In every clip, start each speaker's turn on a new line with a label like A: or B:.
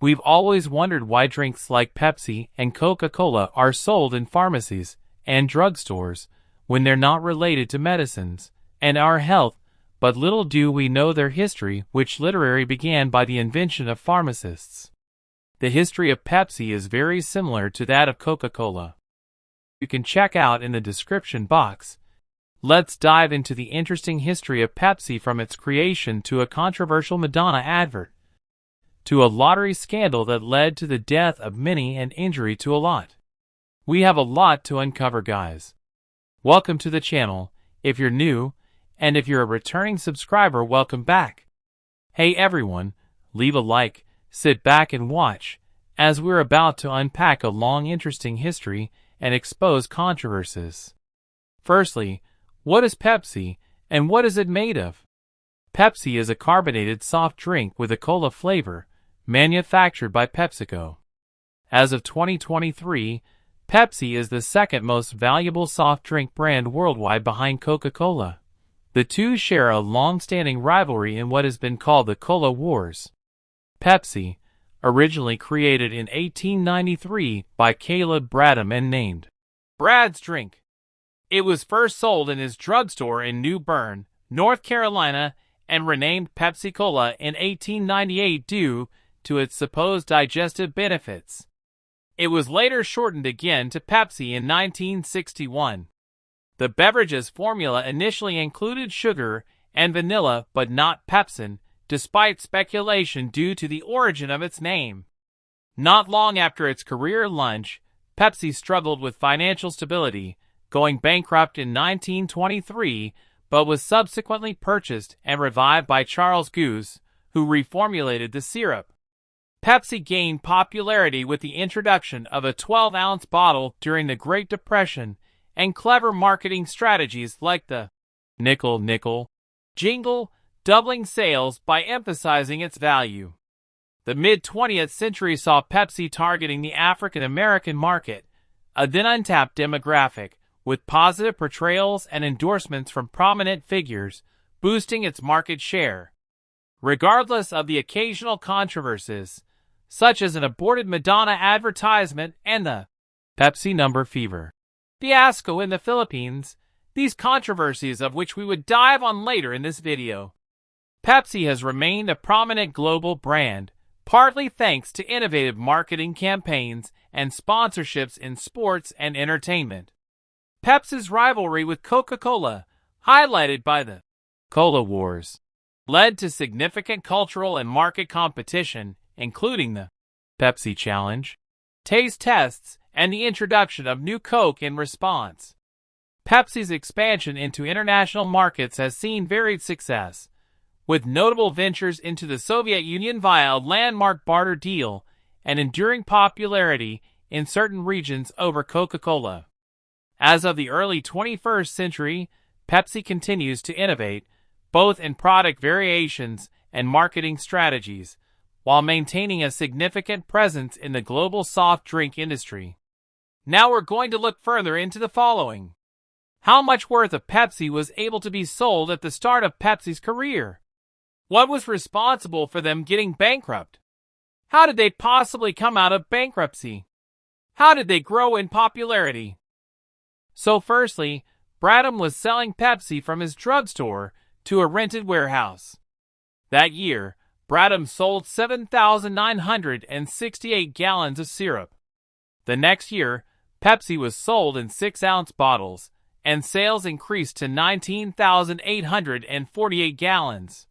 A: We've always wondered why drinks like Pepsi and Coca-Cola are sold in pharmacies and drugstores when they're not related to medicines and our health, but little do we know their history, which literally began by the invention of pharmacists. The history of Pepsi is very similar to that of Coca-Cola. You can check out in the description box. Let's dive into the interesting history of Pepsi from its creation to a controversial Madonna advert, to a lottery scandal that led to the death of many and injury to a lot. We have a lot to uncover, guys. Welcome to the channel, if you're new, and if you're a returning subscriber, welcome back. Hey everyone, leave a like, sit back and watch, as we're about to unpack a long interesting history and expose controversies. Firstly, what is Pepsi, and what is it made of? Pepsi is a carbonated soft drink with a cola flavor, manufactured by PepsiCo. As of 2023, Pepsi is the second most valuable soft drink brand worldwide behind Coca-Cola. The two share a long-standing rivalry in what has been called the Cola Wars. Pepsi, originally created in 1893 by Caleb Bradham and named Brad's Drink. It was first sold in his drugstore in New Bern, North Carolina, and renamed Pepsi Cola in 1898 due to its supposed digestive benefits. It was later shortened again to Pepsi in 1961. The beverage's formula initially included sugar and vanilla but not pepsin, despite speculation due to the origin of its name. Not long after its career launch, Pepsi struggled with financial stability, going bankrupt in 1923, but was subsequently purchased and revived by Charles Goose, who reformulated the syrup. Pepsi gained popularity with the introduction of a 12-ounce bottle during the Great Depression and clever marketing strategies like the nickel nickel jingle, doubling sales by emphasizing its value. The mid-20th century saw Pepsi targeting the African American market, a then untapped demographic, with positive portrayals and endorsements from prominent figures, boosting its market share. Regardless of the occasional controversies, such as an aborted Madonna advertisement and the Pepsi number fever fiasco in the Philippines, these controversies of which we would dive on later in this video, Pepsi has remained a prominent global brand, partly thanks to innovative marketing campaigns and sponsorships in sports and entertainment. Pepsi's rivalry with Coca-Cola, highlighted by the Cola Wars, led to significant cultural and market competition, including the Pepsi Challenge, taste tests, and the introduction of new Coke in response. Pepsi's expansion into international markets has seen varied success, with notable ventures into the Soviet Union via a landmark barter deal and enduring popularity in certain regions over Coca-Cola. As of the early 21st century, Pepsi continues to innovate, both in product variations and marketing strategies, while maintaining a significant presence in the global soft drink industry. Now we're going to look further into the following. How much worth of Pepsi was able to be sold at the start of Pepsi's career? What was responsible for them getting bankrupt? How did they possibly come out of bankruptcy? How did they grow in popularity? So firstly, Bradham was selling Pepsi from his drugstore to a rented warehouse. That year, Bradham sold 7,968 gallons of syrup. The next year, Pepsi was sold in 6-ounce bottles, and sales increased to 19,848 gallons.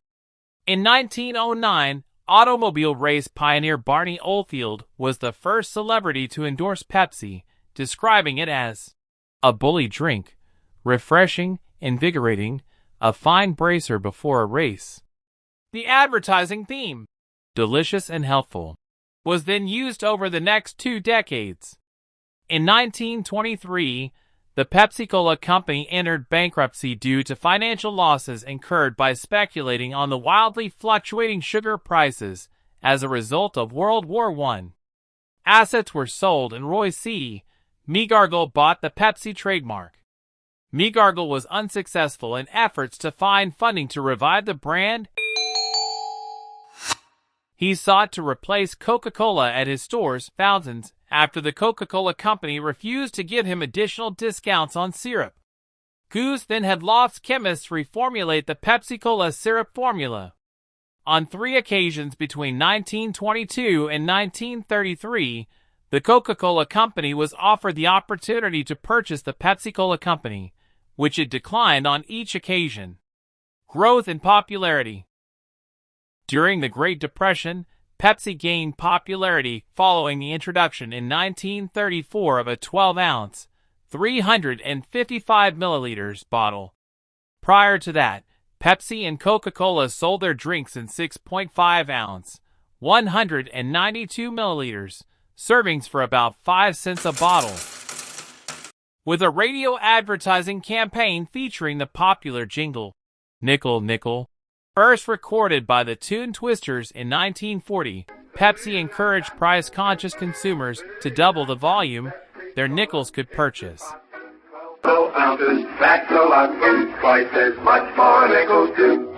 A: In 1909, automobile race pioneer Barney Oldfield was the first celebrity to endorse Pepsi, describing it as a bully drink, refreshing, invigorating, a fine bracer before a race. The advertising theme, delicious and healthful, was then used over the next 2 decades. In 1923, the Pepsi-Cola company entered bankruptcy due to financial losses incurred by speculating on the wildly fluctuating sugar prices as a result of World War I. Assets were sold and Roy C. Megargle bought the Pepsi trademark. Megargle was unsuccessful in efforts to find funding to revive the brand. He sought to replace Coca-Cola at his stores, fountains, after the Coca-Cola company refused to give him additional discounts on syrup. Goose then had Loft's chemists reformulate the Pepsi-Cola syrup formula. On 3 occasions between 1922 and 1933, the Coca-Cola company was offered the opportunity to purchase the Pepsi-Cola company, which it declined on each occasion. Growth in popularity. During the Great Depression, Pepsi gained popularity following the introduction in 1934 of a 12-ounce, 355 milliliters bottle. Prior to that, Pepsi and Coca-Cola sold their drinks in 6.5-ounce, 192 milliliters, servings for about 5 cents a bottle. With a radio advertising campaign featuring the popular jingle, Nickel Nickel, first recorded by the Tune Twisters in 1940, Pepsi encouraged price-conscious consumers to double the volume their nickels could purchase.
B: 12 ounces, that's a lot, twice as much for a nickel too.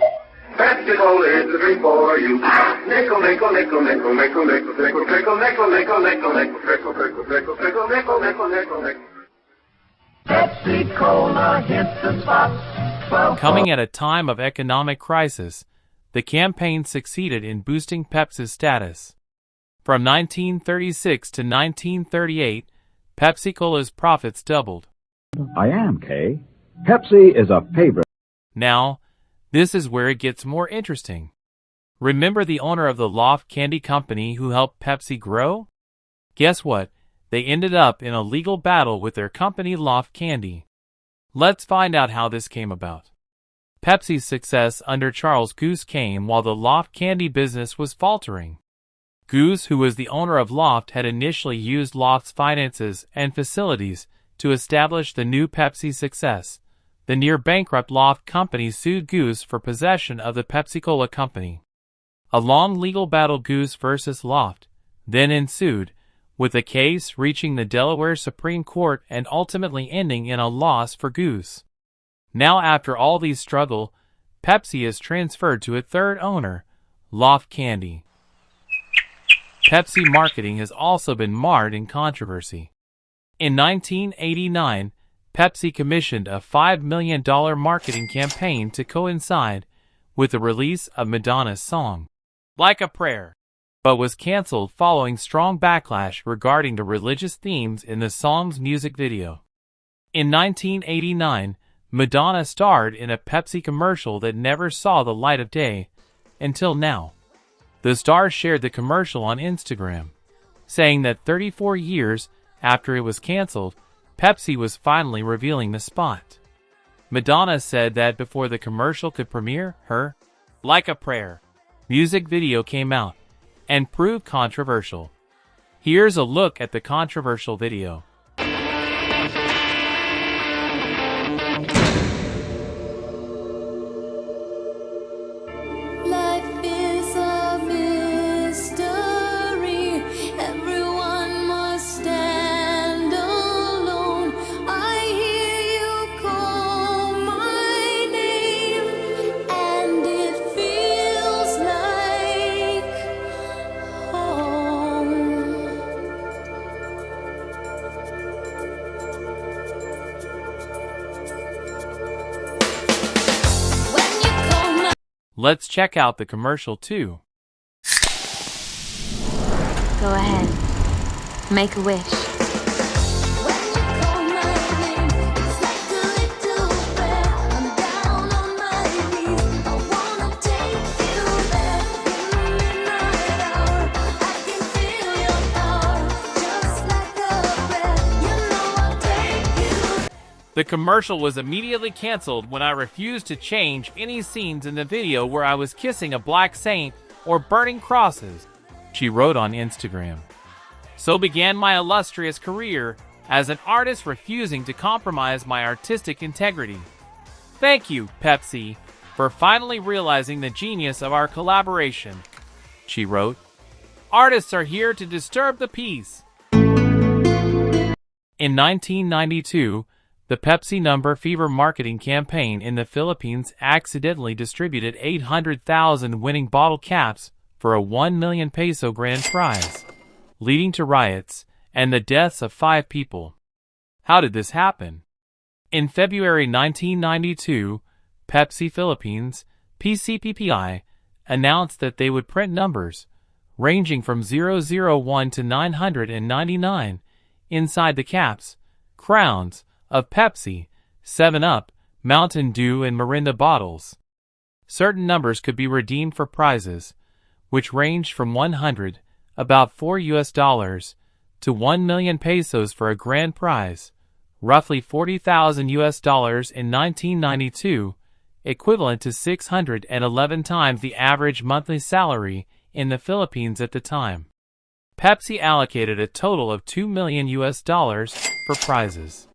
B: Pepsi-Cola is the drink for you. Nickel, nickel, nickel, nickel, nickel, nickel, nickel, nickel, nickel, nickel, nickel, nickel, nickel, nickel, nickel, nickel, nickel, nickel, nickel, nickel. Pepsi-Cola hits the spot.
A: Coming at a time of economic crisis, the campaign succeeded in boosting Pepsi's status. From 1936 to 1938, Pepsi-Cola's profits doubled.
C: I am, Kay. Pepsi is a favorite.
A: Now, this is where it gets more interesting. Remember the owner of the Loft Candy Company who helped Pepsi grow? Guess what? They ended up in a legal battle with their company Loft Candy. Let's find out how this came about. Pepsi's success under Charles Goose came while the Loft Candy business was faltering. Goose, who was the owner of Loft, had initially used Loft's finances and facilities to establish the new Pepsi success. The near-bankrupt Loft company sued Goose for possession of the Pepsi-Cola company. A long legal battle, Goose versus Loft, then ensued, with the case reaching the Delaware Supreme Court and ultimately ending in a loss for Goose. Now, after all these struggle, Pepsi is transferred to a third owner, Loft Candy. Pepsi marketing has also been marred in controversy. In 1989, Pepsi commissioned a $5 million marketing campaign to coincide with the release of Madonna's song, Like a Prayer, but was canceled following strong backlash regarding the religious themes in the song's music video. In 1989, Madonna starred in a Pepsi commercial that never saw the light of day until now. The star shared the commercial on Instagram, saying that 34 years after it was canceled, Pepsi was finally revealing the spot. Madonna said that before the commercial could premiere, her Like a Prayer music video came out and proved controversial. Here's a look at the controversial video.
D: Life is a mystery. Everyone must stand alone. I hear you call my name, and it feels like home. When you call my
A: Let's check out the commercial too.
E: Go ahead. Make a wish.
D: When you call my name, it's like a little prayer. I'm down on my knees. I wanna take you there. In the midnight hour, I can feel your power. Just like a prayer, you know I'll take you.
A: The commercial was immediately canceled when I refused to change any scenes in the video where I was kissing a black saint or burning crosses, she wrote on Instagram. So began my illustrious career as an artist, refusing to compromise my artistic integrity. Thank you, Pepsi, for finally realizing the genius of our collaboration, she wrote. Artists are here to disturb the peace. In 1992, the Pepsi Number Fever marketing campaign in the Philippines accidentally distributed 800,000 winning bottle caps for a 1 million peso grand prize, leading to riots and the deaths of 5 people. How did this happen? In February 1992, Pepsi Philippines, PCPPI, announced that they would print numbers ranging from 001 to 999 inside the caps, crowns, of Pepsi, 7-Up, Mountain Dew and Mirinda bottles. Certain numbers could be redeemed for prizes, which ranged from 100, about $4 to 1 million pesos for a grand prize, roughly $40,000 in 1992, equivalent to 611 times the average monthly salary in the Philippines at the time. Pepsi allocated a total of $2 million for prizes.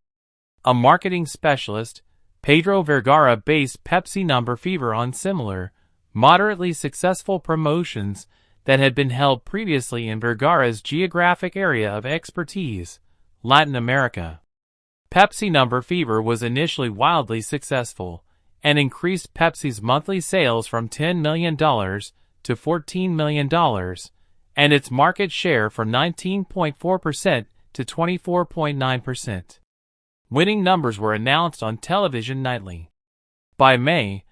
A: A marketing specialist, Pedro Vergara, based Pepsi Number Fever on similar, moderately successful promotions that had been held previously in Vergara's geographic area of expertise, Latin America. Pepsi Number Fever was initially wildly successful and increased Pepsi's monthly sales from $10 million to $14 million, and its market share from 19.4% to 24.9%. Winning numbers were announced on television nightly. By May,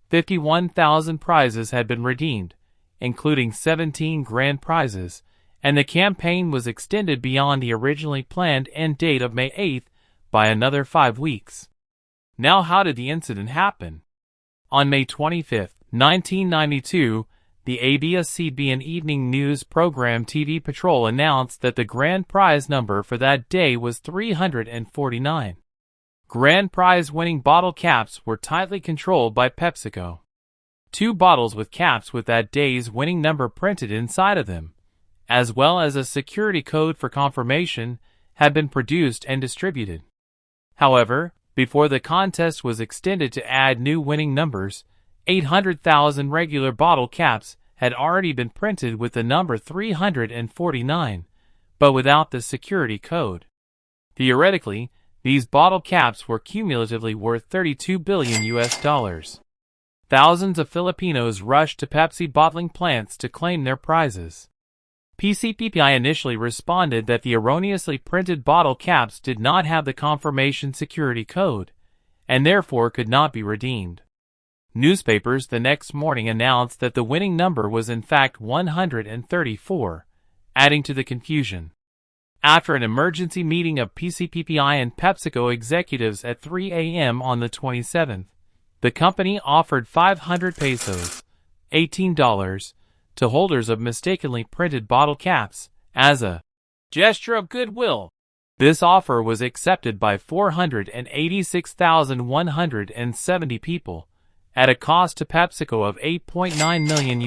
A: 51,000 prizes had been redeemed, including 17 grand prizes, and the campaign was extended beyond the originally planned end date of May 8th by another 5 weeks. Now, how did the incident happen? On May 25, 1992, the ABS-CBN evening news program TV Patrol announced that the grand prize number for that day was 349. Grand prize winning bottle caps were tightly controlled by PepsiCo. 2 bottles with caps with that day's winning number printed inside of them, as well as a security code for confirmation, had been produced and distributed. However, before the contest was extended to add new winning numbers, 800,000 regular bottle caps had already been printed with the number 349, but without the security code. Theoretically, these bottle caps were cumulatively worth $32 billion. Thousands of Filipinos rushed to Pepsi bottling plants to claim their prizes. PCPPI initially responded that the erroneously printed bottle caps did not have the confirmation security code, and therefore could not be redeemed. Newspapers the next morning announced that the winning number was in fact 134, adding to the confusion. After an emergency meeting of PCPPI and PepsiCo executives at 3 a.m. on the 27th, the company offered 500 pesos, $18, to holders of mistakenly printed bottle caps, as a gesture of goodwill. This offer was accepted by 486,170 people, at a cost to PepsiCo of $8.9 million,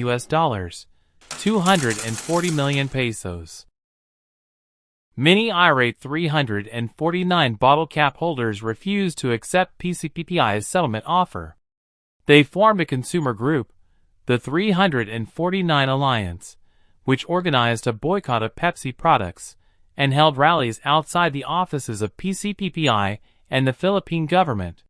A: 240 million pesos. Many irate 349 bottle cap holders refused to accept PCPPI's settlement offer. They formed a consumer group, the 349 Alliance, which organized a boycott of Pepsi products and held rallies outside the offices of PCPPI and the Philippine government.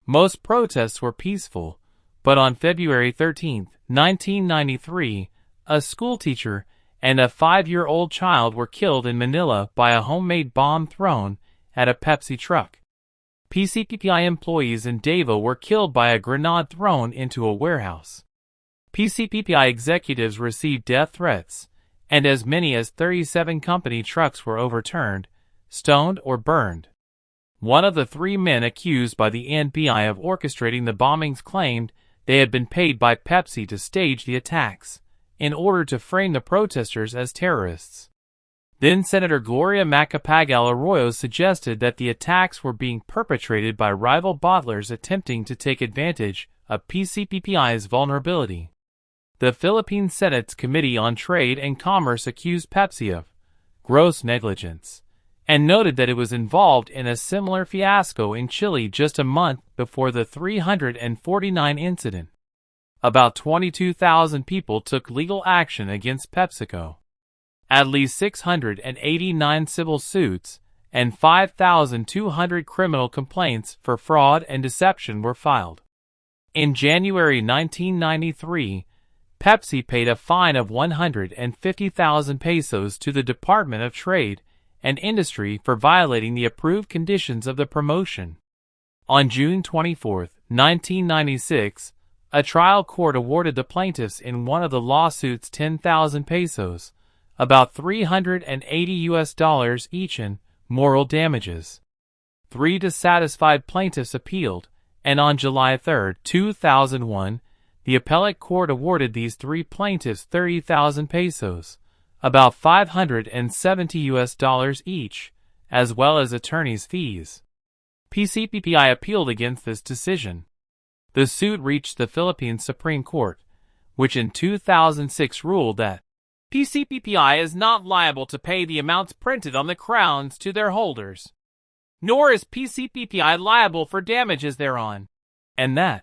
A: Most protests were peaceful, but on February 13, 1993, a schoolteacher and a 5-year-old child were killed in Manila by a homemade bomb thrown at a Pepsi truck. PCPPI employees in Davao were killed by a grenade thrown into a warehouse. PCPPI executives received death threats, and as many as 37 company trucks were overturned, stoned, or burned. One of the 3 men accused by the NBI of orchestrating the bombings claimed they had been paid by Pepsi to stage the attacks, in order to frame the protesters as terrorists. Then Senator Gloria Macapagal Arroyo suggested that the attacks were being perpetrated by rival bottlers attempting to take advantage of PCPPI's vulnerability. The Philippine Senate's Committee on Trade and Commerce accused Pepsi of gross negligence, and noted that it was involved in a similar fiasco in Chile just a month before the 349 incident. About 22,000 people took legal action against PepsiCo. At least 689 civil suits and 5,200 criminal complaints for fraud and deception were filed. In January 1993, Pepsi paid a fine of 150,000 pesos to the Department of Trade and Industry for violating the approved conditions of the promotion. On June 24, 1996, a trial court awarded the plaintiffs in one of the lawsuits 10,000 pesos, about $380 each in moral damages. 3 dissatisfied plaintiffs appealed, and on July 3, 2001, the appellate court awarded these 3 plaintiffs 30,000 pesos, about $570 each, as well as attorney's fees. PCPPI appealed against this decision. The suit reached the Philippine Supreme Court, which in 2006 ruled that PCPPI is not liable to pay the amounts printed on the crowns to their holders, nor is PCPPI liable for damages thereon, and that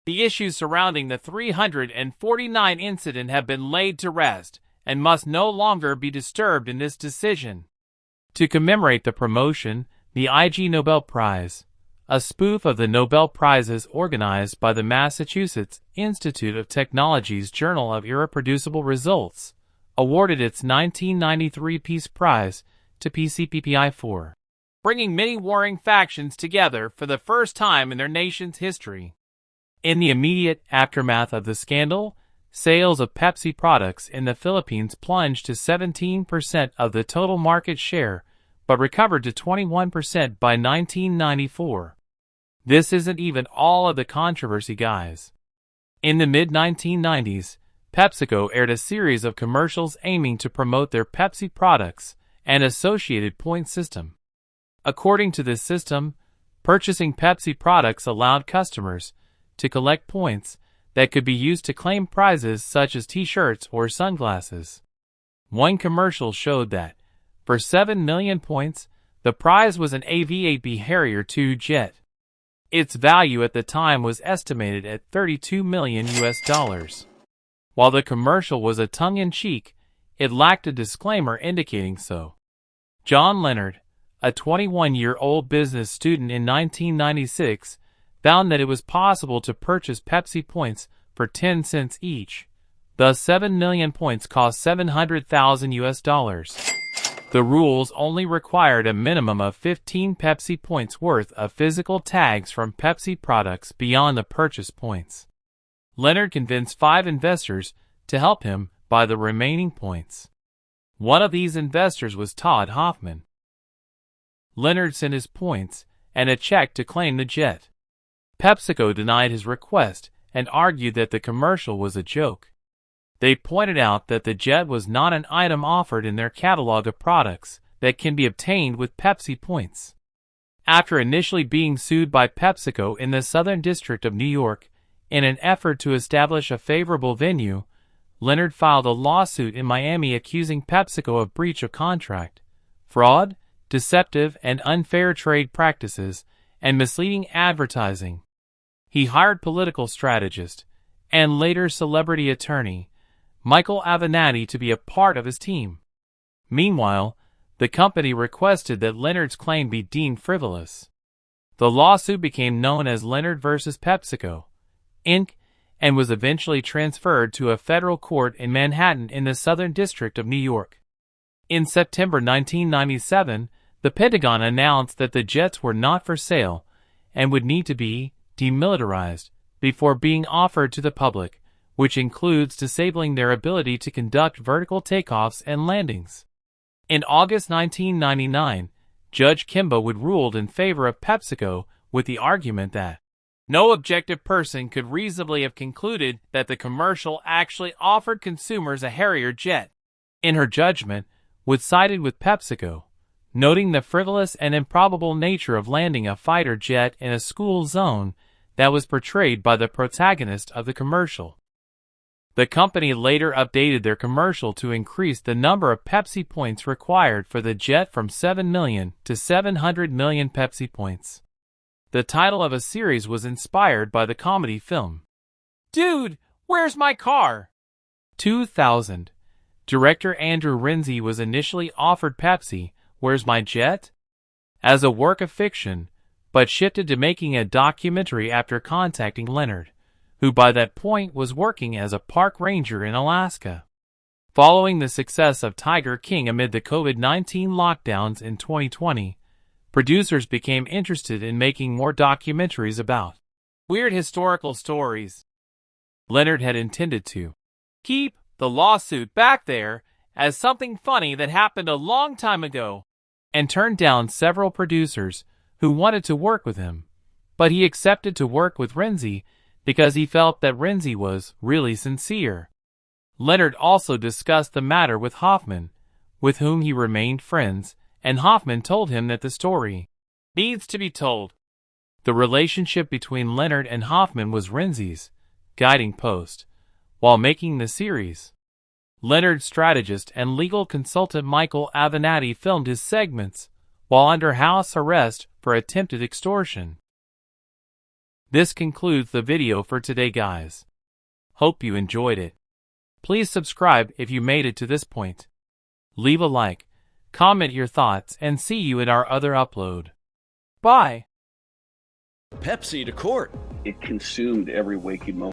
A: the issues surrounding the 349 incident have been laid to rest and must no longer be disturbed in this decision. To commemorate the promotion, the IG Nobel Prize, a spoof of the Nobel Prizes organized by the Massachusetts Institute of Technology's Journal of Irreproducible Results, awarded its 1993 Peace Prize to PCPPI for bringing many warring factions together for the first time in their nation's history. In the immediate aftermath of the scandal, sales of Pepsi products in the Philippines plunged to 17% of the total market share, but recovered to 21% by 1994. This isn't even all of the controversy, guys. In the mid-1990s, PepsiCo aired a series of commercials aiming to promote their Pepsi products and associated point system. According to this system, purchasing Pepsi products allowed customers to collect points that could be used to claim prizes such as t-shirts or sunglasses. One commercial showed that, for 7 million points, the prize was an AV-8B Harrier II jet. Its value at the time was estimated at $32 million. While the commercial was a tongue-in-cheek, it lacked a disclaimer indicating so. John Leonard, a 21-year-old business student in 1996, found that it was possible to purchase Pepsi points for 10 cents each. Thus 7 million points cost $700,000. The rules only required a minimum of 15 Pepsi points worth of physical tags from Pepsi products beyond the purchase points. Leonard convinced 5 investors to help him buy the remaining points. One of these investors was Todd Hoffman. Leonard sent his points and a check to claim the jet. PepsiCo denied his request and argued that the commercial was a joke. They pointed out that the jet was not an item offered in their catalog of products that can be obtained with Pepsi points. After initially being sued by PepsiCo in the Southern District of New York, in an effort to establish a favorable venue, Leonard filed a lawsuit in Miami accusing PepsiCo of breach of contract, fraud, deceptive and unfair trade practices, and misleading advertising. He hired political strategist and later celebrity attorney Michael Avenatti to be a part of his team. Meanwhile, the company requested that Leonard's claim be deemed frivolous. The lawsuit became known as Leonard vs. PepsiCo, Inc., and was eventually transferred to a federal court in Manhattan in the Southern District of New York. In September 1997, the Pentagon announced that the jets were not for sale and would need to be demilitarized before being offered to the public, which includes disabling their ability to conduct vertical takeoffs and landings. In August 1999, Judge Kimba would ruled in favor of PepsiCo with the argument that no objective person could reasonably have concluded that the commercial actually offered consumers a Harrier jet. In her judgment, Wood sided with PepsiCo, noting the frivolous and improbable nature of landing a fighter jet in a school zone that was portrayed by the protagonist of the commercial. The company later updated their commercial to increase the number of Pepsi points required for the jet from 7 million to 700 million Pepsi points. The title of a series was inspired by the comedy film Dude, Where's My Car? 2000. Director Andrew Renzi was initially offered Pepsi, Where's My Jet? As a work of fiction, but shifted to making a documentary after contacting Leonard, who by that point was working as a park ranger in Alaska. Following the success of Tiger King amid the COVID-19 lockdowns in 2020, producers became interested in making more documentaries about weird historical stories. Leonard had intended to keep the lawsuit back there as something funny that happened a long time ago, and turned down several producers who wanted to work with him. But he accepted to work with Renzi because he felt that Renzi was really sincere. Leonard also discussed the matter with Hoffman, with whom he remained friends, and Hoffman told him that the story needs to be told. The relationship between Leonard and Hoffman was Renzi's guiding post while making the series. Leonard's strategist and legal consultant Michael Avenatti filmed his segments while under house arrest for attempted extortion. This concludes the video for today, guys. Hope you enjoyed it. Please subscribe if you made it to this point. Leave a like, comment your thoughts, and see you in our other upload. Bye!
F: Pepsi to court.
G: It consumed every waking moment.